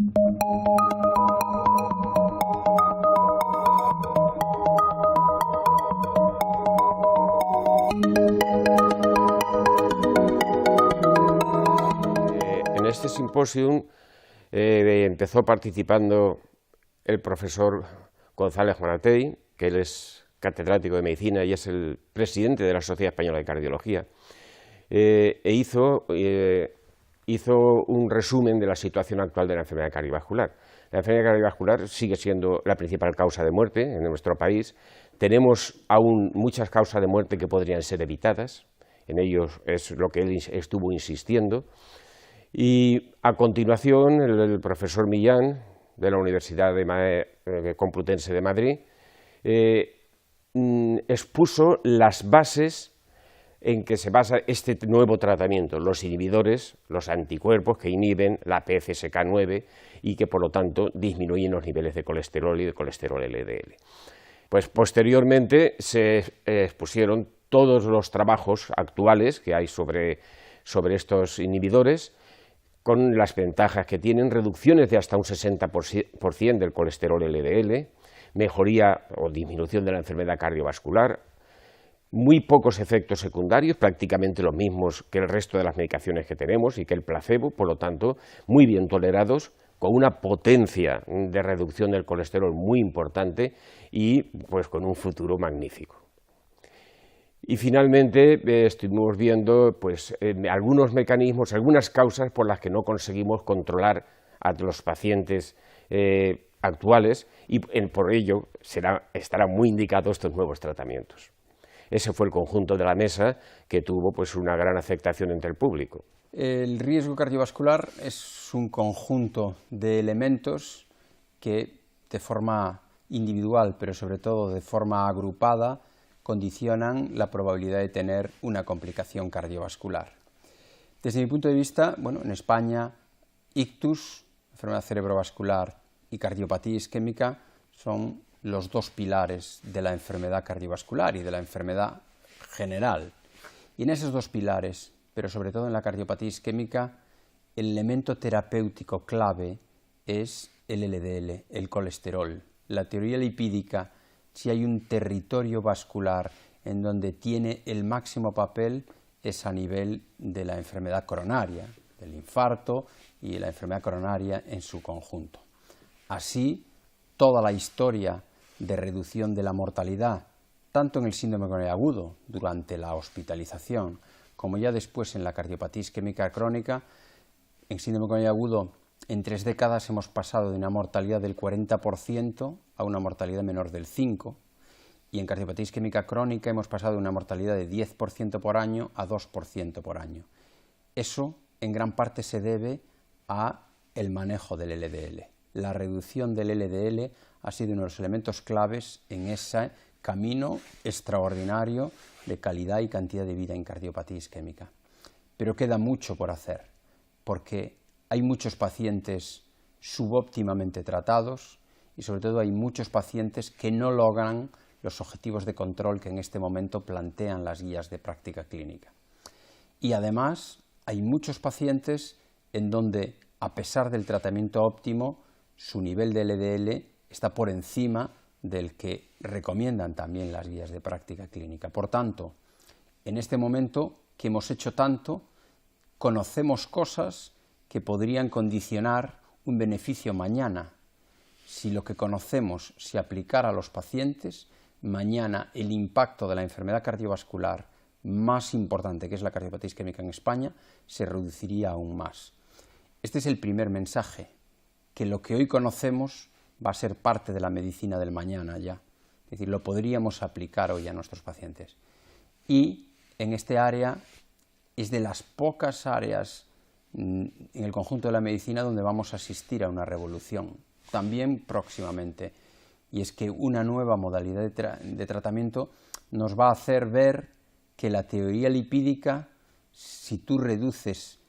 En este simposium empezó participando el profesor González Moratey, que él es catedrático de medicina y es el presidente de la Sociedad Española de Cardiología, hizo un resumen de la situación actual de la enfermedad cardiovascular. La enfermedad cardiovascular sigue siendo la principal causa de muerte en nuestro país. Tenemos aún muchas causas de muerte que podrían ser evitadas, en ello es lo que él estuvo insistiendo. Y a continuación el profesor Millán, de la Universidad Complutense de Madrid, expuso las bases en que se basa este nuevo tratamiento, los inhibidores, los anticuerpos que inhiben la PCSK9 y que por lo tanto disminuyen los niveles de colesterol y de colesterol LDL. Pues posteriormente se expusieron todos los trabajos actuales que hay sobre estos inhibidores, con las ventajas que tienen, reducciones de hasta un 60% del colesterol LDL, mejoría o disminución de la enfermedad cardiovascular, muy pocos efectos secundarios, prácticamente los mismos que el resto de las medicaciones que tenemos y que el placebo, por lo tanto, muy bien tolerados, con una potencia de reducción del colesterol muy importante y pues con un futuro magnífico. Y finalmente estuvimos viendo pues, algunos mecanismos, algunas causas por las que no conseguimos controlar a los pacientes actuales y por ello estarán muy indicados estos nuevos tratamientos. Ese fue el conjunto de la mesa que tuvo pues, una gran aceptación entre el público. El riesgo cardiovascular es un conjunto de elementos que de forma individual, pero sobre todo de forma agrupada, condicionan la probabilidad de tener una complicación cardiovascular. Desde mi punto de vista, bueno, en España, ictus, enfermedad cerebrovascular y cardiopatía isquémica son los dos pilares de la enfermedad cardiovascular y de la enfermedad general. Y en esos dos pilares, pero sobre todo en la cardiopatía isquémica, el elemento terapéutico clave es el LDL, el colesterol. La teoría lipídica, si hay un territorio vascular en donde tiene el máximo papel, es a nivel de la enfermedad coronaria, del infarto y la enfermedad coronaria en su conjunto. Así, toda la historia de reducción de la mortalidad, tanto en el síndrome coronario agudo durante la hospitalización, como ya después en la cardiopatía isquémica crónica, en síndrome coronario agudo en 3 décadas hemos pasado de una mortalidad del 40% a una mortalidad menor del 5%, y en cardiopatía isquémica crónica hemos pasado de una mortalidad de 10% por año a 2% por año. Eso en gran parte se debe a el manejo del LDL. La reducción del LDL ha sido uno de los elementos claves en ese camino extraordinario de calidad y cantidad de vida en cardiopatía isquémica. Pero queda mucho por hacer, porque hay muchos pacientes subóptimamente tratados y sobre todo hay muchos pacientes que no logran los objetivos de control que en este momento plantean las guías de práctica clínica. Y además hay muchos pacientes en donde, a pesar del tratamiento óptimo, su nivel de LDL está por encima del que recomiendan también las guías de práctica clínica. Por tanto, en este momento que hemos hecho tanto, conocemos cosas que podrían condicionar un beneficio mañana. Si lo que conocemos se aplicara a los pacientes, mañana el impacto de la enfermedad cardiovascular más importante, que es la cardiopatía isquémica en España, se reduciría aún más. Este es el primer mensaje, que lo que hoy conocemos va a ser parte de la medicina del mañana ya, es decir, lo podríamos aplicar hoy a nuestros pacientes. Y en este área es de las pocas áreas en el conjunto de la medicina donde vamos a asistir a una revolución, también próximamente, y es que una nueva modalidad de tratamiento nos va a hacer ver que la teoría lipídica, si tú reduces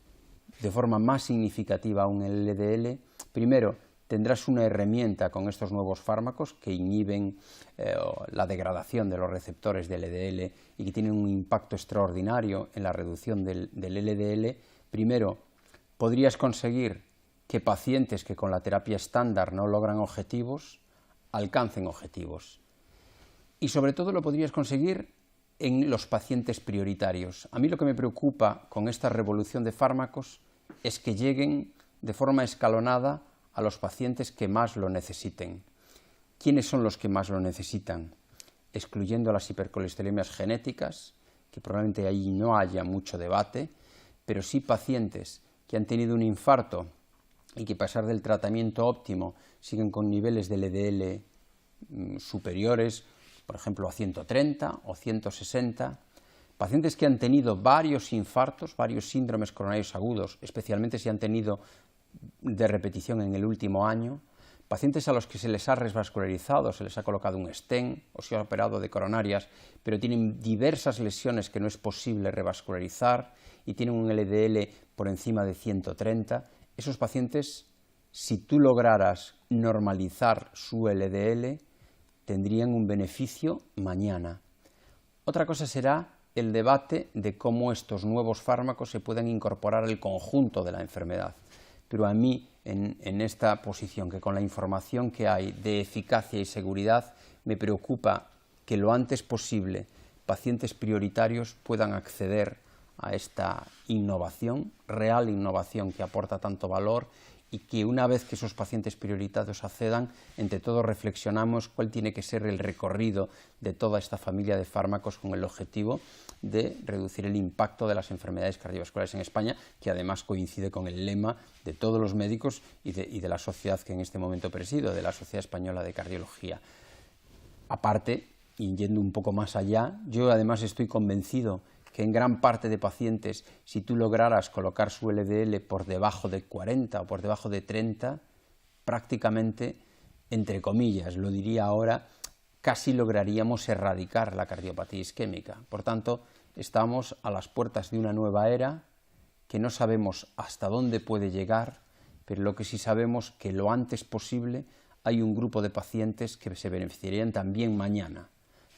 de forma más significativa aún el LDL, primero tendrás una herramienta con estos nuevos fármacos que inhiben la degradación de los receptores del LDL y que tienen un impacto extraordinario en la reducción del LDL. Primero, podrías conseguir que pacientes que con la terapia estándar no logran objetivos, alcancen objetivos. Y sobre todo lo podrías conseguir en los pacientes prioritarios. A mí lo que me preocupa con esta revolución de fármacos es que lleguen de forma escalonada a los pacientes que más lo necesiten. ¿Quiénes son los que más lo necesitan? Excluyendo las hipercolesterolemias genéticas, que probablemente ahí no haya mucho debate, pero sí pacientes que han tenido un infarto y que a pesar del tratamiento óptimo siguen con niveles de LDL superiores, por ejemplo a 130 o 160, pacientes que han tenido varios infartos, varios síndromes coronarios agudos, especialmente si han tenido de repetición en el último año, pacientes a los que se les ha revascularizado, se les ha colocado un stent o se ha operado de coronarias, pero tienen diversas lesiones que no es posible revascularizar y tienen un LDL por encima de 130, esos pacientes, si tú lograras normalizar su LDL, tendrían un beneficio mañana. Otra cosa será el debate de cómo estos nuevos fármacos se pueden incorporar al conjunto de la enfermedad. Pero a mí, en esta posición, que con la información que hay de eficacia y seguridad, me preocupa que lo antes posible pacientes prioritarios puedan acceder a esta innovación, real innovación que aporta tanto valor, y que una vez que esos pacientes prioritarios accedan, entre todos reflexionamos cuál tiene que ser el recorrido de toda esta familia de fármacos con el objetivo de reducir el impacto de las enfermedades cardiovasculares en España, que además coincide con el lema de todos los médicos y de la sociedad que en este momento presido, de la Sociedad Española de Cardiología. Aparte, y yendo un poco más allá, yo además estoy convencido que en gran parte de pacientes, si tú lograras colocar su LDL por debajo de 40 o por debajo de 30, prácticamente, entre comillas, lo diría ahora, casi lograríamos erradicar la cardiopatía isquémica. Por tanto, estamos a las puertas de una nueva era que no sabemos hasta dónde puede llegar, pero lo que sí sabemos que lo antes posible hay un grupo de pacientes que se beneficiarían también mañana.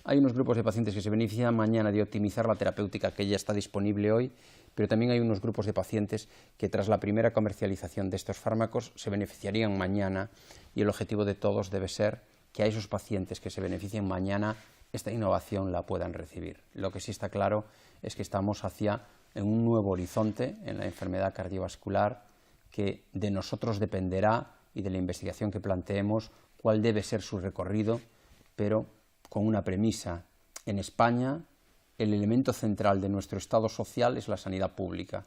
Hay unos grupos de pacientes que se benefician mañana de optimizar la terapéutica que ya está disponible hoy, pero también hay unos grupos de pacientes que tras la primera comercialización de estos fármacos se beneficiarían mañana, y el objetivo de todos debe ser que a esos pacientes que se beneficien mañana esta innovación la puedan recibir. Lo que sí está claro es que estamos hacia un nuevo horizonte en la enfermedad cardiovascular, que de nosotros dependerá y de la investigación que planteemos cuál debe ser su recorrido, pero con una premisa: en España el elemento central de nuestro Estado social es la sanidad pública.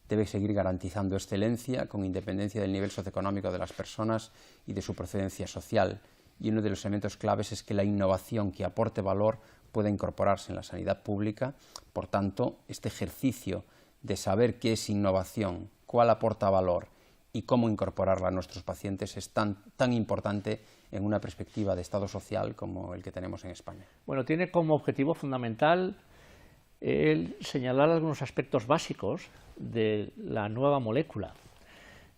Debe seguir garantizando excelencia con independencia del nivel socioeconómico de las personas y de su procedencia social, y uno de los elementos claves es que la innovación que aporte valor pueda incorporarse en la sanidad pública. Por tanto, este ejercicio de saber qué es innovación, cuál aporta valor y cómo incorporarla a nuestros pacientes es tan importante en una perspectiva de Estado social como el que tenemos en España. Bueno, tiene como objetivo fundamental el señalar algunos aspectos básicos de la nueva molécula,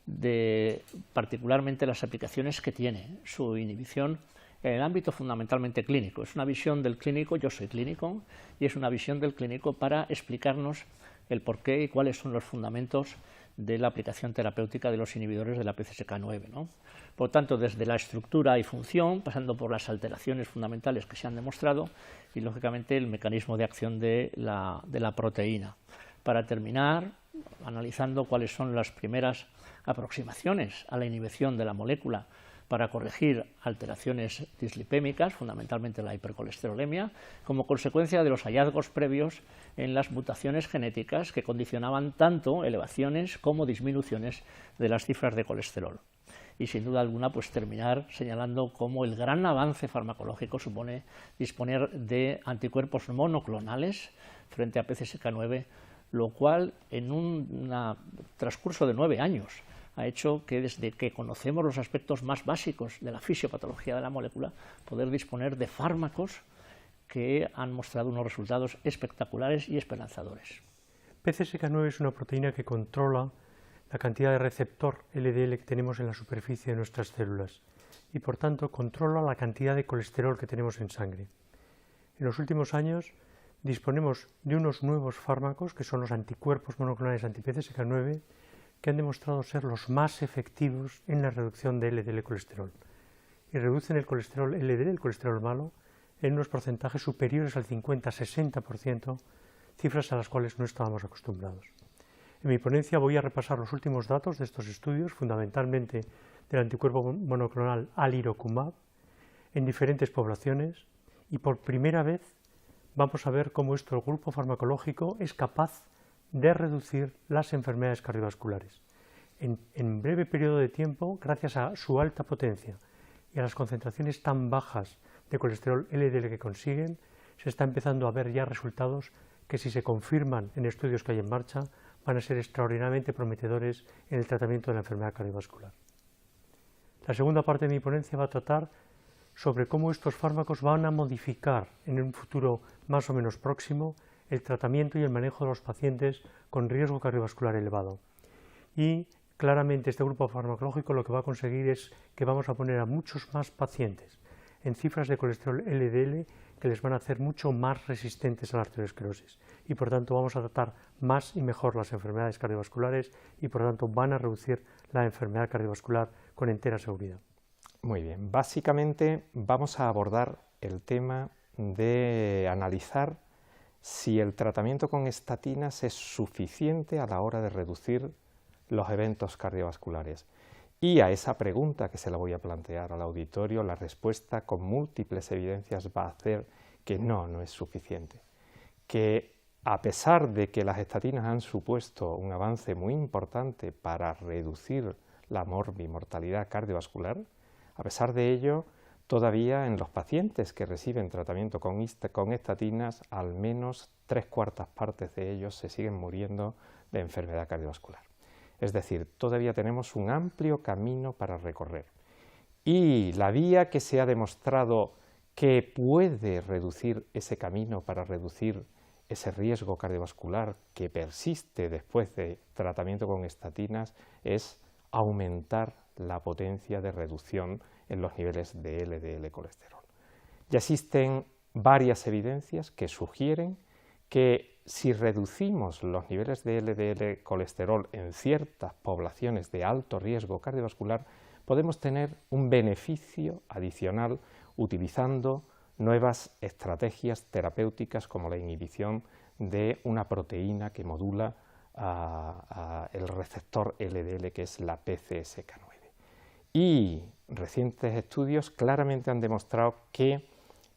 de particularmente las aplicaciones que tiene, su inhibición en el ámbito fundamentalmente clínico. Es una visión del clínico, yo soy clínico, y es una visión del clínico para explicarnos el porqué y cuáles son los fundamentos de la aplicación terapéutica de los inhibidores de la PCSK9, ¿no? Por tanto, desde la estructura y función, pasando por las alteraciones fundamentales que se han demostrado y, lógicamente, el mecanismo de acción de la proteína. Para terminar, analizando cuáles son las primeras aproximaciones a la inhibición de la molécula para corregir alteraciones dislipémicas, fundamentalmente la hipercolesterolemia, como consecuencia de los hallazgos previos en las mutaciones genéticas que condicionaban tanto elevaciones como disminuciones de las cifras de colesterol. Y sin duda alguna, pues terminar señalando cómo el gran avance farmacológico supone disponer de anticuerpos monoclonales frente a PCSK9, lo cual en un transcurso de 9 años ha hecho que desde que conocemos los aspectos más básicos de la fisiopatología de la molécula, poder disponer de fármacos que han mostrado unos resultados espectaculares y esperanzadores. PCSK9 es una proteína que controla la cantidad de receptor LDL que tenemos en la superficie de nuestras células y, por tanto, controla la cantidad de colesterol que tenemos en sangre. En los últimos años disponemos de unos nuevos fármacos, que son los anticuerpos monoclonales anti-PCSK9, que han demostrado ser los más efectivos en la reducción de LDL colesterol. Y reducen el colesterol LDL, el colesterol malo, en unos porcentajes superiores al 50-60%, cifras a las cuales no estábamos acostumbrados. En mi ponencia voy a repasar los últimos datos de estos estudios, fundamentalmente del anticuerpo monoclonal alirocumab, en diferentes poblaciones, y por primera vez vamos a ver cómo este grupo farmacológico es capaz de reducir las enfermedades cardiovasculares. En breve periodo de tiempo, gracias a su alta potencia y a las concentraciones tan bajas de colesterol LDL que consiguen, se está empezando a ver ya resultados que, si se confirman en estudios que hay en marcha, van a ser extraordinariamente prometedores en el tratamiento de la enfermedad cardiovascular. La segunda parte de mi ponencia va a tratar sobre cómo estos fármacos van a modificar en un futuro más o menos próximo el tratamiento y el manejo de los pacientes con riesgo cardiovascular elevado. Y claramente este grupo farmacológico lo que va a conseguir es que vamos a poner a muchos más pacientes en cifras de colesterol LDL que les van a hacer mucho más resistentes a la arteriosclerosis, y por tanto vamos a tratar más y mejor las enfermedades cardiovasculares y por tanto van a reducir la enfermedad cardiovascular con entera seguridad. Muy bien, básicamente vamos a abordar el tema de analizar si el tratamiento con estatinas es suficiente a la hora de reducir los eventos cardiovasculares. Y a esa pregunta que se la voy a plantear al auditorio, la respuesta con múltiples evidencias va a hacer que no es suficiente. Que a pesar de que las estatinas han supuesto un avance muy importante para reducir la mortalidad cardiovascular, a pesar de ello, todavía en los pacientes que reciben tratamiento con estatinas, al menos 3/4 partes de ellos se siguen muriendo de enfermedad cardiovascular. Es decir, todavía tenemos un amplio camino para recorrer. Y la vía que se ha demostrado que puede reducir ese camino para reducir ese riesgo cardiovascular que persiste después de tratamiento con estatinas es aumentar la potencia de reducción en los niveles de LDL colesterol. Ya existen varias evidencias que sugieren que si reducimos los niveles de LDL colesterol en ciertas poblaciones de alto riesgo cardiovascular, podemos tener un beneficio adicional utilizando nuevas estrategias terapéuticas como la inhibición de una proteína que modula el receptor LDL, que es la PCSK9. Y recientes estudios claramente han demostrado que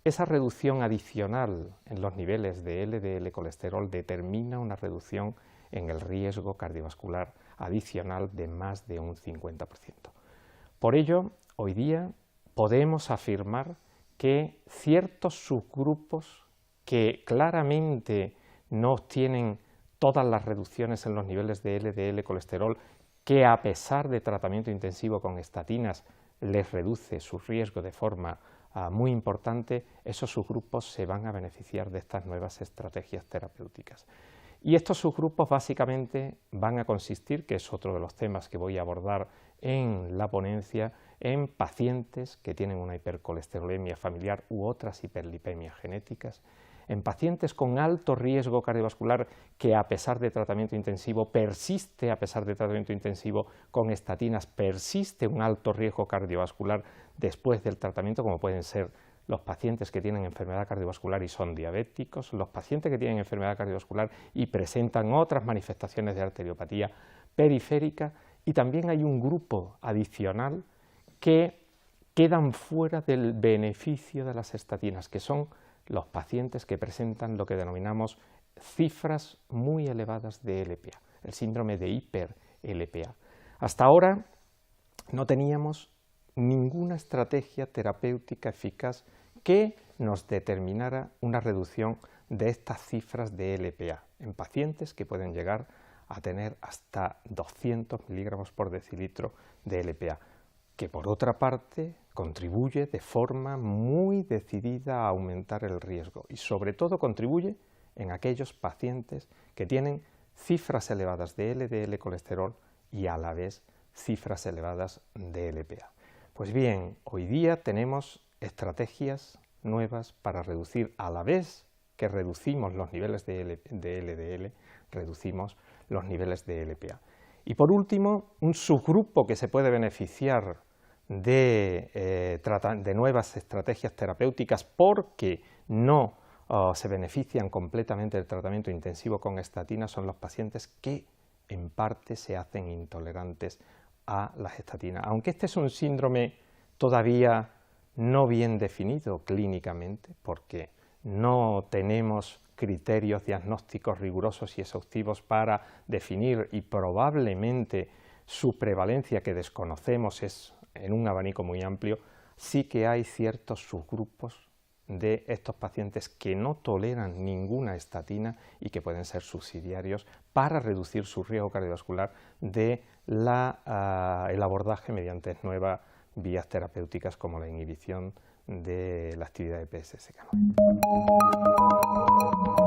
esa reducción adicional en los niveles de LDL colesterol determina una reducción en el riesgo cardiovascular adicional de más de un 50%. Por ello, hoy día podemos afirmar que ciertos subgrupos que claramente no obtienen todas las reducciones en los niveles de LDL colesterol, que a pesar de tratamiento intensivo con estatinas les reduce su riesgo de forma muy importante, esos subgrupos se van a beneficiar de estas nuevas estrategias terapéuticas. Y estos subgrupos básicamente van a consistir, que es otro de los temas que voy a abordar en la ponencia, en pacientes que tienen una hipercolesterolemia familiar u otras hiperlipemias genéticas, en pacientes con alto riesgo cardiovascular que a pesar de tratamiento intensivo persiste, a pesar de tratamiento intensivo con estatinas, persiste un alto riesgo cardiovascular después del tratamiento, como pueden ser los pacientes que tienen enfermedad cardiovascular y son diabéticos, los pacientes que tienen enfermedad cardiovascular y presentan otras manifestaciones de arteriopatía periférica, y también hay un grupo adicional que quedan fuera del beneficio de las estatinas, que son los pacientes que presentan lo que denominamos cifras muy elevadas de LPA, el síndrome de hiper-LPA. Hasta ahora no teníamos ninguna estrategia terapéutica eficaz que nos determinara una reducción de estas cifras de LPA en pacientes que pueden llegar a tener hasta 200 miligramos por decilitro de LPA, que por otra parte contribuye de forma muy decidida a aumentar el riesgo y sobre todo contribuye en aquellos pacientes que tienen cifras elevadas de LDL colesterol y a la vez cifras elevadas de LPA. Pues bien, hoy día tenemos estrategias nuevas para reducir, a la vez que reducimos los niveles de LDL, reducimos los niveles de LPA. Y por último, un subgrupo que se puede beneficiar de nuevas estrategias terapéuticas porque no se benefician completamente del tratamiento intensivo con estatinas son los pacientes que en parte se hacen intolerantes a las estatinas. Aunque este es un síndrome todavía no bien definido clínicamente, porque no tenemos criterios diagnósticos rigurosos y exhaustivos para definir, y probablemente su prevalencia, que desconocemos, es en un abanico muy amplio, sí que hay ciertos subgrupos de estos pacientes que no toleran ninguna estatina y que pueden ser subsidiarios para reducir su riesgo cardiovascular de el abordaje mediante nuevas vías terapéuticas como la inhibición de la actividad de PCSK9.